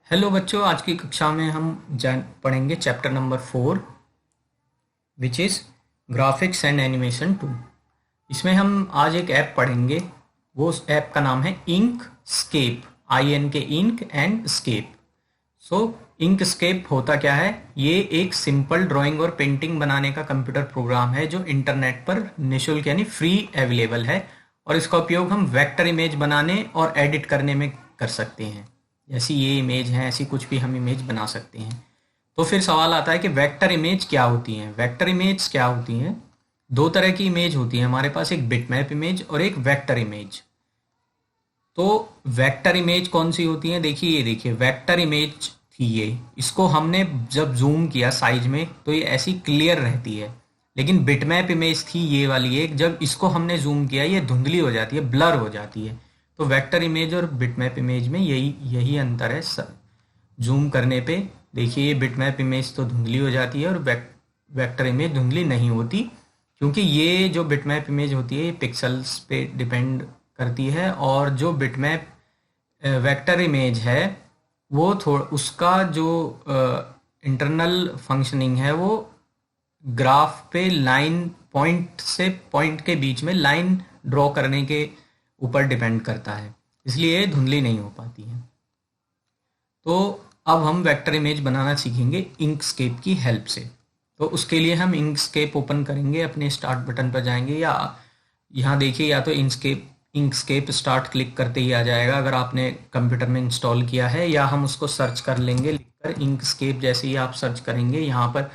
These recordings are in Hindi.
हेलो बच्चों, आज की कक्षा में हम जान पढ़ेंगे chapter number 4 which is graphics and animation 2। इसमें हम आज एक ऐप पढ़ेंगे। वो उस ऐप का नाम है Inkscape. INK ink and scape. So Inkscape होता क्या है? ये एक सिंपल ड्राइंग और पेंटिंग बनाने का कंप्यूटर प्रोग्राम है जो इंटरनेट पर निःशुल्क यानी फ्री अवेलेबल है, और इसका उपयोग हम वेक्टर इमेज बनाने और एडिट करने में कर सकते हैं। जैसी ये इमेज है ऐसी कुछ भी हम इमेज बना सकते हैं। तो फिर सवाल आता है कि वेक्टर इमेज क्या होती हैं? वेक्टर इमेज क्या होती हैं? दो तरह की इमेज होती है हमारे पास, एक बिटमैप इमेज और एक वेक्टर इमेज। तो वेक्टर इमेज कौन सी होती है? देखिए, ये देखिए वेक्टर इमेज थी ये। इसको हमने जब जूम किया साइज में तो ये ऐसी क्लियर रहती है। लेकिन बिटमैप इमेज थी ये वाली एक, जब इसको हमने जूम किया ये धुंधली हो जाती है, ब्लर हो जाती है। तो वेक्टर इमेज और बिटमैप इमेज में यही यही अंतर है। जूम करने पे देखिए ये बिटमैप इमेज तो धुंधली हो जाती है और वेक्टर इमेज धुंधली नहीं होती, क्योंकि ये जो बिटमैप इमेज होती है ये पिक्सल्स पे डिपेंड करती है, और जो बिटमैप वेक्टर इमेज है वो थोड़ा उसका जो इंटरनल फंक्शनिंग है वो ग्राफ पे लाइन, पॉइंट से पॉइंट के बीच में लाइन ड्रॉ करने के ऊपर डिपेंड करता है, इसलिए धुंधली नहीं हो पाती है। तो अब हम वेक्टर इमेज बनाना सीखेंगे इंकस्केप की हेल्प से। तो उसके लिए हम इंकस्केप ओपन करेंगे, अपने स्टार्ट बटन पर जाएंगे, या यहाँ देखिए या तो इंकस्केप स्टार्ट क्लिक करते ही आ जाएगा अगर आपने कंप्यूटर में इंस्टॉल किया है, या हम उसको सर्च कर लेंगे लिखकर इंकस्केप। जैसे ही आप सर्च करेंगे यहाँ पर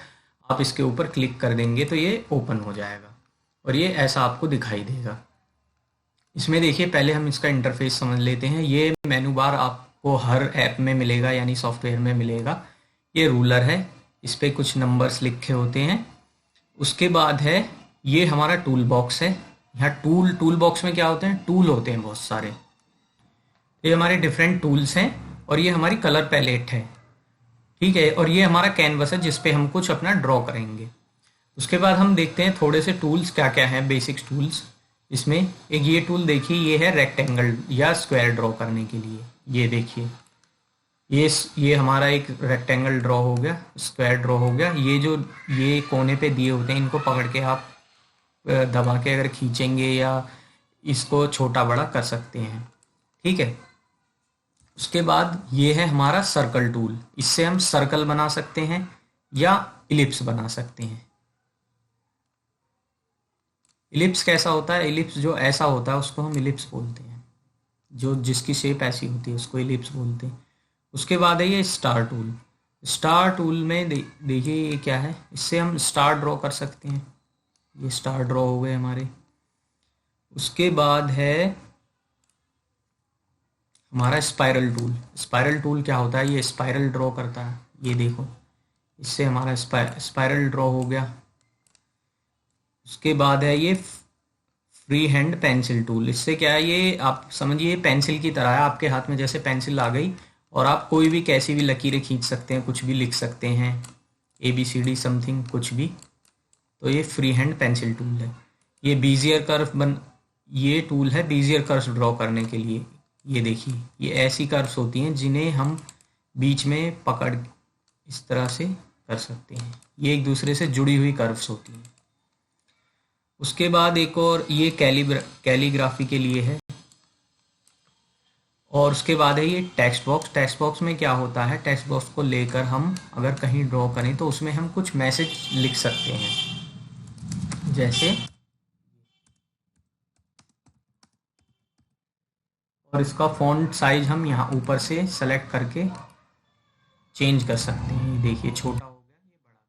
आप इसके ऊपर क्लिक कर देंगे तो ये ओपन हो जाएगा और ये ऐसा आपको दिखाई देगा। इसमें देखिए पहले हम इसका इंटरफेस समझ लेते हैं। ये मेनू बार आपको हर ऐप में मिलेगा यानी सॉफ्टवेयर में मिलेगा। ये रूलर है, इस पर कुछ नंबर्स लिखे होते हैं। उसके बाद है ये हमारा टूल बॉक्स है। यहाँ टूल बॉक्स में क्या होते हैं? टूल होते हैं बहुत सारे। ये हमारे डिफरेंट टूल्स हैं, और ये हमारी कलर पैलेट है, ठीक है। और ये हमारा कैनवस है जिस पे हम कुछ अपना ड्रॉ करेंगे। उसके बाद हम देखते हैं थोड़े से टूल्स क्या क्या हैं, बेसिक्स टूल्स। इसमें एक ये टूल देखिए, ये है रेक्टेंगल या स्क्वायर ड्रॉ करने के लिए। ये देखिए ये हमारा एक रेक्टेंगल ड्रॉ हो गया, स्क्वायर ड्रॉ हो गया। ये जो ये कोने पे दिए होते हैं इनको पकड़ के आप दबा के अगर खींचेंगे या इसको छोटा बड़ा कर सकते हैं, ठीक है। उसके बाद ये है हमारा सर्कल टूल। इससे हम सर्कल बना सकते हैं या इलिप्स बना सकते हैं। इलिप्स कैसा होता है? इलिप्स जो ऐसा होता है उसको हम इलिप्स बोलते हैं, जो जिसकी शेप ऐसी होती है उसको इलिप्स बोलते हैं। उसके बाद है ये स्टार टूल। स्टार टूल में देखिए ये क्या है, इससे हम स्टार ड्रॉ कर सकते हैं। ये स्टार ड्रॉ हो गए हमारे। उसके बाद है हमारा स्पाइरल टूल। स्पाइरल टूल क्या होता है? ये स्पाइरल ड्रॉ करता है, ये देखो, इससे हमारा स्पाइरल ड्रॉ हो गया। उसके बाद है ये फ्री हैंड पेंसिल टूल। इससे क्या है, ये आप समझिए पेंसिल की तरह है। आपके हाथ में जैसे पेंसिल आ गई और आप कोई भी कैसी भी लकीरें खींच सकते हैं, कुछ भी लिख सकते हैं, ABCD समथिंग कुछ भी। तो ये फ्री हैंड पेंसिल टूल है। ये बीजियर कर्व ये टूल है बीजियर कर्व्स ड्रॉ करने के लिए। ये देखिए ये ऐसी कर्व्स होती हैं जिन्हें हम बीच में पकड़ इस तरह से कर सकते हैं। ये एक दूसरे से जुड़ी हुई कर्व्स होती हैं। उसके बाद एक और ये कैलीग्राफी के लिए है। और उसके बाद है ये टेक्स्ट बॉक्स। टेक्स्ट बॉक्स में क्या होता है, टेक्स्ट बॉक्स को लेकर हम अगर कहीं ड्रॉ करें तो उसमें हम कुछ मैसेज लिख सकते हैं। जैसे, और इसका फॉन्ट साइज हम यहाँ ऊपर से सेलेक्ट करके चेंज कर सकते हैं। ये देखिए छोटा हो गया, ये बड़ा हो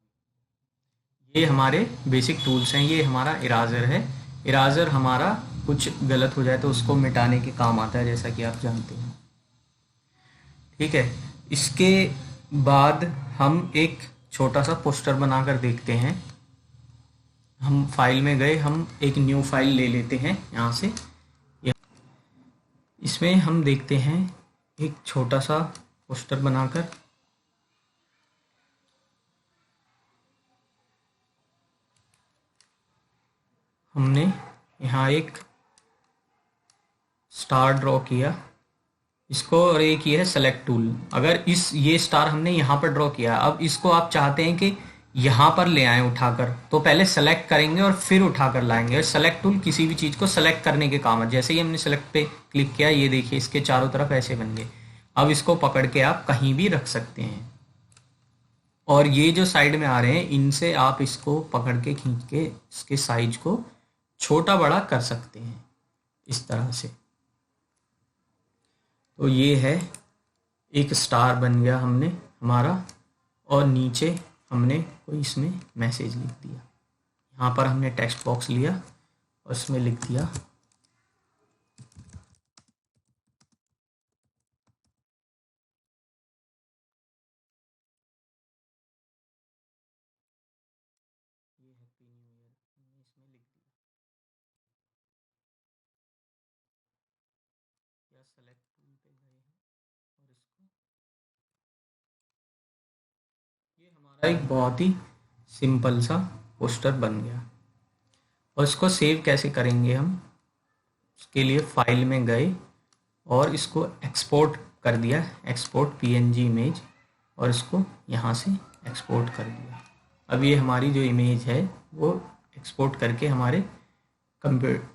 गया। ये हमारे बेसिक टूल्स हैं। ये हमारा इराजर है। इराजर हमारा कुछ गलत हो जाए तो उसको मिटाने के काम आता है, जैसा कि आप जानते हैं, ठीक है। इसके बाद हम एक छोटा सा पोस्टर बनाकर देखते हैं। हम फाइल में गए, हम एक न्यू फाइल ले लेते हैं यहाँ से। इसमें हम देखते हैं एक छोटा सा पोस्टर बनाकर। हमने यहाँ एक स्टार ड्रॉ किया, इसको, और एक ये है सेलेक्ट टूल। अगर ये स्टार हमने यहाँ पर ड्रॉ किया, अब इसको आप चाहते हैं कि यहाँ पर ले आए उठाकर, तो पहले सेलेक्ट करेंगे और फिर उठाकर लाएंगे। और सेलेक्ट टूल किसी भी चीज़ को सेलेक्ट करने के काम है। जैसे ही हमने सेलेक्ट पे क्लिक किया, ये देखिए इसके चारों तरफ ऐसे बन गए। अब इसको पकड़ के आप कहीं भी रख सकते हैं। और ये जो साइड में आ रहे हैं, इनसे आप इसको पकड़ के खींच के इसके साइज को छोटा बड़ा कर सकते हैं इस तरह से। तो ये है, एक स्टार बन गया हमने हमारा, और नीचे हमने कोई इसमें मैसेज लिख दिया। यहाँ पर हमने टेक्स्ट बॉक्स लिया और इसमें लिख दिया ये हैप्पी न्यू ईयर, हमने इसमें लिख दिया। या सेलेक्ट टूल पे गए हैं और इसको, ये हमारा एक बहुत ही सिंपल सा पोस्टर बन गया। और इसको सेव कैसे करेंगे हम, उसके लिए फाइल में गए और इसको एक्सपोर्ट कर दिया, एक्सपोर्ट पीएनजी इमेज, और इसको यहाँ से एक्सपोर्ट कर दिया। अब ये हमारी जो इमेज है वो एक्सपोर्ट करके हमारे कंप्यूटर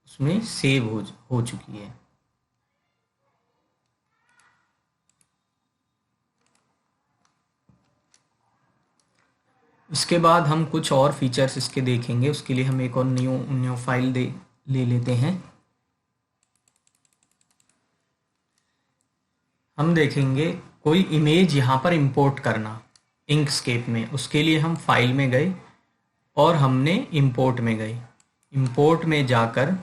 उसमें सेव हो चुकी है। इसके बाद हम कुछ और फीचर्स इसके देखेंगे। उसके लिए हम एक और न्यू फाइल ले लेते हैं। हम देखेंगे कोई इमेज यहाँ पर इंपोर्ट करना इंकस्केप में। उसके लिए हम फाइल में गए और हमने इंपोर्ट में गए। इंपोर्ट में जाकर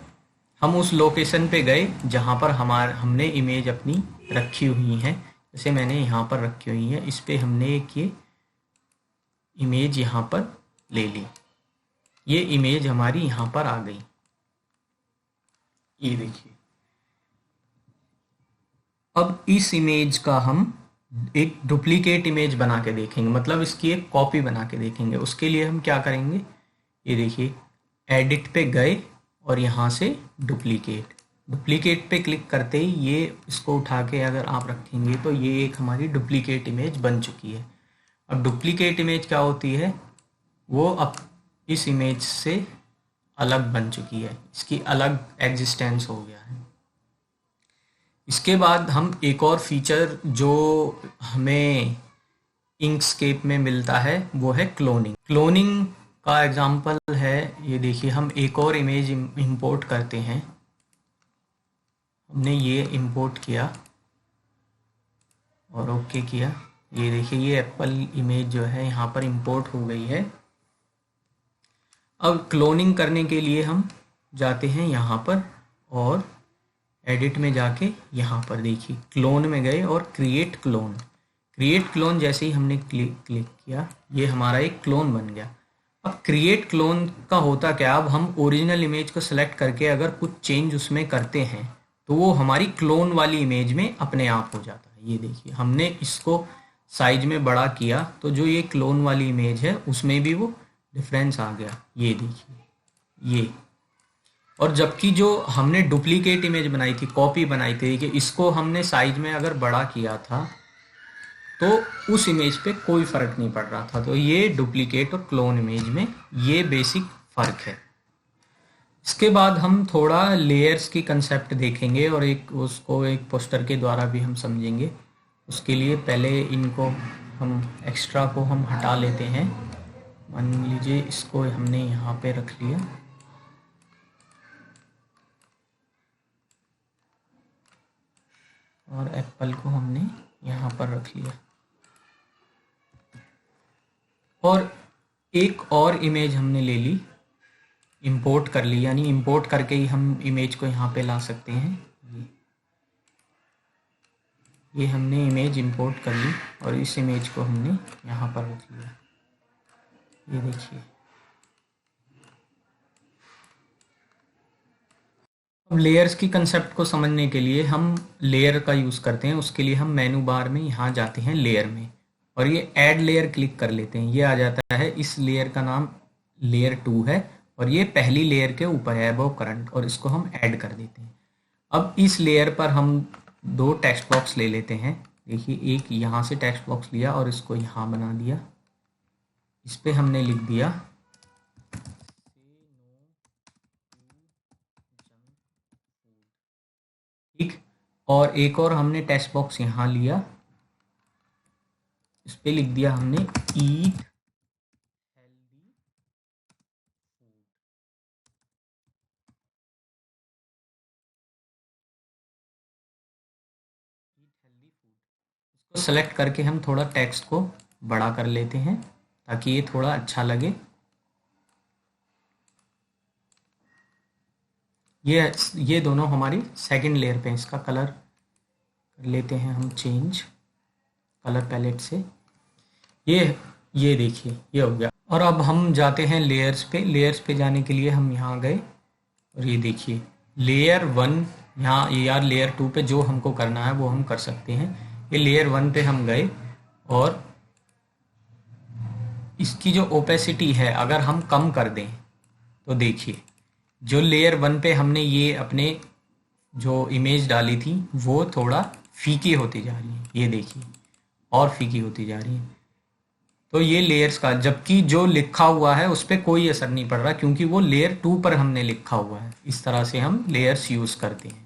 हम उस लोकेशन पे गए जहाँ पर हमने इमेज अपनी रखी हुई है। जैसे मैंने यहाँ पर रखी हुई है, इस पे हमने एक ये इमेज यहाँ पर ले ली। ये इमेज हमारी यहाँ पर आ गई, ये देखिए। अब इस इमेज का हम एक डुप्लीकेट इमेज बना के देखेंगे, मतलब इसकी एक कॉपी बना के देखेंगे। उसके लिए हम क्या करेंगे, ये देखिए एडिट पे गए और यहाँ से डुप्लीकेट पे क्लिक करते ही ये इसको उठा के अगर आप रखेंगे तो ये एक हमारी डुप्लीकेट इमेज बन चुकी है। अब डुप्लीकेट इमेज क्या होती है, वो अब इस इमेज से अलग बन चुकी है, इसकी अलग एग्जिस्टेंस हो गया है। इसके बाद हम एक और फीचर जो हमें इंकस्केप में मिलता है वो है क्लोनिंग। क्लोनिंग का एग्जांपल है, ये देखिए हम एक और इमेज इंपोर्ट करते हैं। हमने ये इंपोर्ट किया और ओके किया। ये देखिए ये एप्पल इमेज जो है यहाँ पर इंपोर्ट हो गई है। अब क्लोनिंग करने के लिए हम जाते हैं यहाँ पर और एडिट में जाके यहाँ पर देखिए क्लोन में गए और क्रिएट क्लोन जैसे ही हमने क्लिक किया, ये हमारा एक क्लोन बन गया। अब क्रिएट क्लोन का होता क्या, अब हम ओरिजिनल इमेज को सेलेक्ट करके अगर कुछ चेंज उसमें करते हैं तो वो हमारी क्लोन वाली इमेज में अपने आप हो जाता है। ये देखिए हमने इसको साइज में बड़ा किया तो जो ये क्लोन वाली इमेज है उसमें भी वो डिफरेंस आ गया, ये देखिए ये। और जबकि जो हमने डुप्लीकेट इमेज बनाई थी, कॉपी बनाई थी, कि इसको हमने साइज में अगर बड़ा किया था तो उस इमेज पे कोई फर्क नहीं पड़ रहा था। तो ये डुप्लीकेट और क्लोन इमेज में ये बेसिक फर्क है। इसके बाद हम थोड़ा लेयर्स की कंसेप्ट देखेंगे और उसको एक पोस्टर के द्वारा भी हम समझेंगे। उसके लिए पहले इनको हम एक्स्ट्रा को हम हटा लेते हैं। मान लीजिए इसको हमने यहाँ पे रख लिया और एप्पल को हमने यहाँ पर रख लिया और एक और इमेज हमने ले ली, इंपोर्ट कर ली। यानी इंपोर्ट करके ही हम इमेज को यहाँ पे ला सकते हैं। ये हमने इमेज इंपोर्ट कर ली और इस इमेज को हमने यहाँ पर रख लिया, ये देखिए। अब लेयर्स की कंसेप्ट को समझने के लिए हम लेयर का यूज़ करते हैं। उसके लिए हम मेनू बार में यहाँ जाते हैं लेयर में और ये ऐड लेयर क्लिक कर लेते हैं। ये आ जाता है, इस लेयर का नाम लेयर 2 है और ये पहली लेयर के ऊपर है अबव करंट, और इसको हम ऐड कर देते हैं। अब इस लेयर पर हम दो टेक्स्ट बॉक्स ले लेते हैं। देखिए, एक यहाँ से टेक्स्ट बॉक्स लिया और इसको यहाँ बना दिया। इस पे हमने लिख दिया ठीक। और एक और हमने टेक्स्ट बॉक्स यहाँ लिया, इस पे लिख दिया हमने ईट हेल्दी फूड। इसको सेलेक्ट करके हम थोड़ा टेक्स्ट को बड़ा कर लेते हैं ताकि ये थोड़ा अच्छा लगे। ये दोनों हमारी सेकंड लेयर पे। इसका कलर कर लेते हैं हम चेंज कलर पैलेट से। ये देखिए, ये हो गया। और अब हम जाते हैं लेयर्स पे। लेयर्स पे जाने के लिए हम यहाँ गए और ये देखिए लेयर 1, यहाँ यार लेयर 2 पे जो हमको करना है वो हम कर सकते हैं। ये लेयर 1 पे हम गए और इसकी जो ओपेसिटी है अगर हम कम कर दें तो देखिए जो लेयर 1 पे हमने ये अपने जो इमेज डाली थी वो थोड़ा फीकी होती जा रही है। ये देखिए और फीकी होती जा रही है। तो ये लेयर्स का, जबकि जो लिखा हुआ है उस पर कोई असर नहीं पड़ रहा क्योंकि वो लेयर 2 पर हमने लिखा हुआ है। इस तरह से हम लेयर्स यूज़ करते हैं।